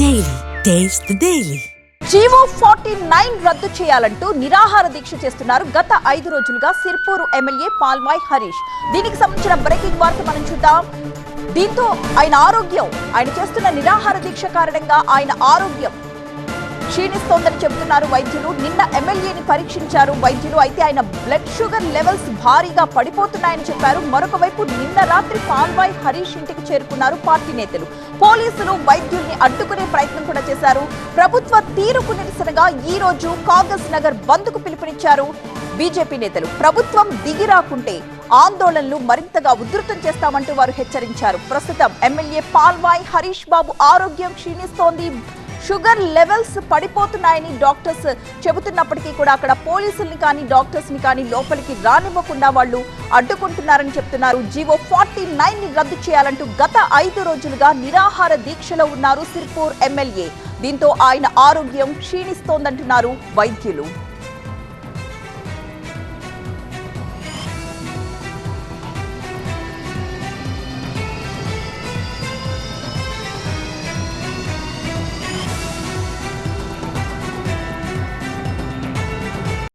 Daily. Taste the Daily. GO 49 రద్దు చేయాలంటూ నిరాహార దీక్ష చేస్తున్నారు గత 5 రోజులుగా సిర్పూరు ఎమ్మెల్యే పాల్వాయ్ హరీష్. దీనికి సంబంధించిన బ్రేకింగ్ వార్త మనం చూద్దాం. దీంతో ఆయన చేస్తున్న నిరాహార దీక్ష కారణంగా ఆయన ఆరోగ్యం క్షీణిస్తోందని చెబుతున్నారు వైద్యులు. నిన్న ఎమ్మెల్యేని పరీక్షించారు వైద్యులు. అయితే ఆయన బ్లడ్ షుగర్ లెవెల్స్ భారీగా పడిపోతున్నాయని చెప్పారు. మరొక వైపు నిన్న రాత్రి పాల్వాయ్ హరీష్ ఇంటికి చేరుకున్నారు పార్టీ నేతలు. పోలీసులు వైద్యుల్ని అడ్డుకునే ప్రయత్నం కూడా చేశారు. ప్రభుత్వ తీరుకు నిరసనగా ఈ రోజు కాగజ్ నగర్ బంద్ కు పిలుపునిచ్చారు బీజేపీ నేతలు. ప్రభుత్వం దిగి రాకుంటే ఆందోళనలు మరింతగా ఉధృతం చేస్తామంటూ వారు హెచ్చరించారు. ప్రస్తుతం ఎమ్మెల్యే పాల్వాయ్ హరీష్ బాబు ఆరోగ్యం క్షీణిస్తోంది. షుగర్ లెవెల్స్ పడిపోతున్నాయని డాక్టర్స్ చెబుతున్నప్పటికీ కూడా అక్కడ పోలీసుల్ని కానీ డాక్టర్స్ ని కానీ లోపలికి రానివ్వకుండా వాళ్ళు అడ్డుకుంటున్నారని చెప్తున్నారు. జీవో 49 ని రద్దు చేయాలంటూ గత 5 రోజులుగా నిరాహార దీక్షలో ఉన్నారు సిర్పూర్ ఎమ్మెల్యే. దీంతో ఆయన ఆరోగ్యం క్షీణిస్తోందంటున్నారు వైద్యులు.